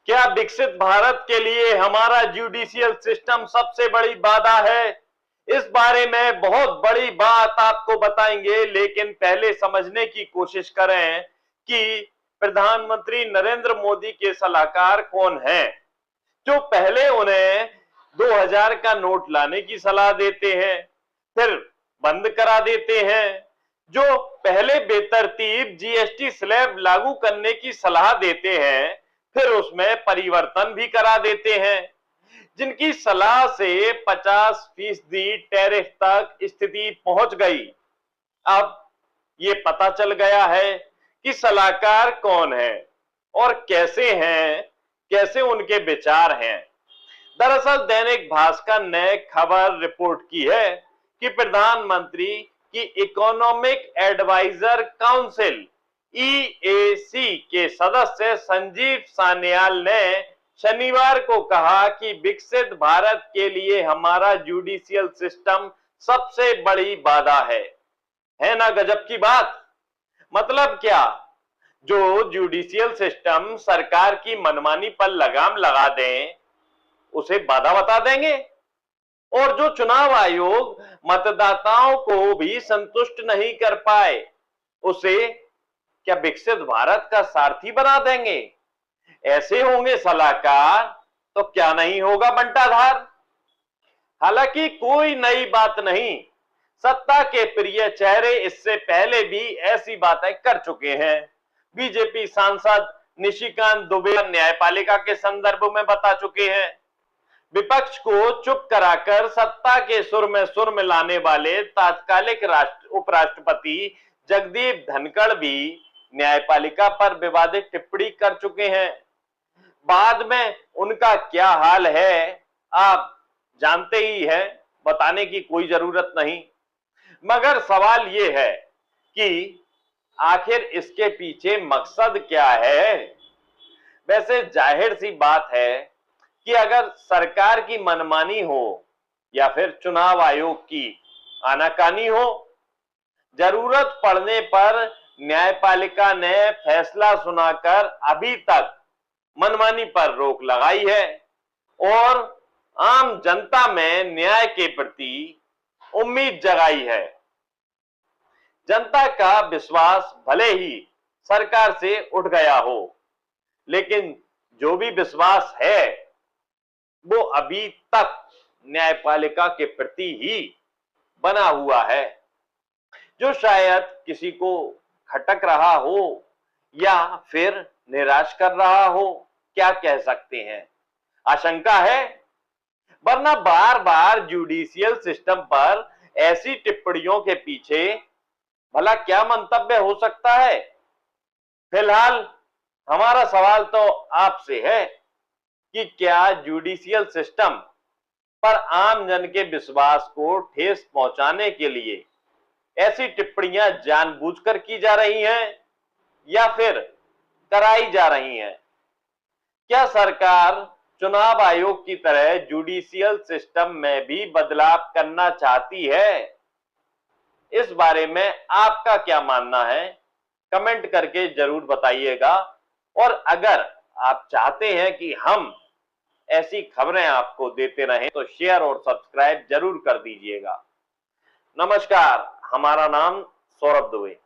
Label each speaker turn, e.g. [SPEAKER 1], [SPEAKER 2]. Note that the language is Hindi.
[SPEAKER 1] क्या विकसित भारत के लिए हमारा जुडिशियल सिस्टम सबसे बड़ी बाधा है? इस बारे में बहुत बड़ी बात आपको बताएंगे, लेकिन पहले समझने की कोशिश करें कि प्रधानमंत्री नरेंद्र मोदी के सलाहकार कौन हैं, जो पहले उन्हें 2000 का नोट लाने की सलाह देते हैं, फिर बंद करा देते हैं, जो पहले बेतरतीब जीएसटी स्लैब लागू करने की सलाह देते हैं, फिर उसमें परिवर्तन भी करा देते हैं, जिनकी सलाह से 50% टैरिफ तक स्थिति पहुंच गई। अब ये पता चल गया है कि सलाहकार कौन है और कैसे हैं, कैसे उनके विचार हैं। दरअसल दैनिक भास्कर ने खबर रिपोर्ट की है कि प्रधानमंत्री की इकोनॉमिक एडवाइजर काउंसिल ईएसी के सदस्य संजीव सान्याल ने शनिवार को कहा कि विकसित भारत के लिए हमारा जुडिशियल सिस्टम सबसे बड़ी बाधा है ना गजब की बात। मतलब क्या? जो जुडिशियल सिस्टम सरकार की मनमानी पर लगाम लगा दें, उसे बाधा बता देंगे, और जो चुनाव आयोग मतदाताओं को भी संतुष्ट नहीं कर पाए, उसे क्या विकसित भारत का सारथी बना देंगे? ऐसे होंगे सलाहकार तो क्या नहीं होगा बंटाधार। हालांकि कोई नई बात नहीं, सत्ता के प्रिय चेहरे इससे पहले भी ऐसी बातें कर चुके हैं। बीजेपी सांसद निशिकांत दुबे न्यायपालिका के संदर्भ में बता चुके हैं। विपक्ष को चुप कराकर सत्ता के सुर में लाने वाले तात्कालिक उपराष्ट्रपति जगदीप धनखड़ भी न्यायपालिका पर विवादित टिप्पणी कर चुके हैं। बाद में उनका क्या हाल है आप जानते ही हैं, बताने की कोई जरूरत नहीं। मगर सवाल यह है कि आखिर इसके पीछे मकसद क्या है? वैसे जाहिर सी बात है कि अगर सरकार की मनमानी हो या फिर चुनाव आयोग की आनाकानी हो, जरूरत पड़ने पर न्यायपालिका ने फैसला सुनाकर अभी तक मनमानी पर रोक लगाई है और आम जनता में न्याय के प्रति उम्मीद जगाई है। जनता का विश्वास भले ही सरकार से उठ गया हो, लेकिन जो भी विश्वास है वो अभी तक न्यायपालिका के प्रति ही बना हुआ है, जो शायद किसी को खटक रहा हो या फिर निराश कर रहा हो, क्या कह सकते हैं। आशंका है, वरना बार बार जुडिशियल सिस्टम पर ऐसी टिप्पणियों के पीछे भला क्या मंतव्य हो सकता है। फिलहाल हमारा सवाल तो आपसे है कि क्या जुडिशियल सिस्टम पर आम जन के विश्वास को ठेस पहुंचाने के लिए ऐसी टिप्पणियां जानबूझकर की जा रही हैं या फिर कराई जा रही हैं? क्या सरकार चुनाव आयोग की तरह जुडिशियल सिस्टम में भी बदलाव करना चाहती है? इस बारे में आपका क्या मानना है? कमेंट करके जरूर बताइएगा। और अगर आप चाहते हैं कि हम ऐसी खबरें आपको देते रहें तो शेयर और सब्सक्राइब जरूर कर दीजिएगा। नमस्कार, हमारा नाम सौरभ दुबे।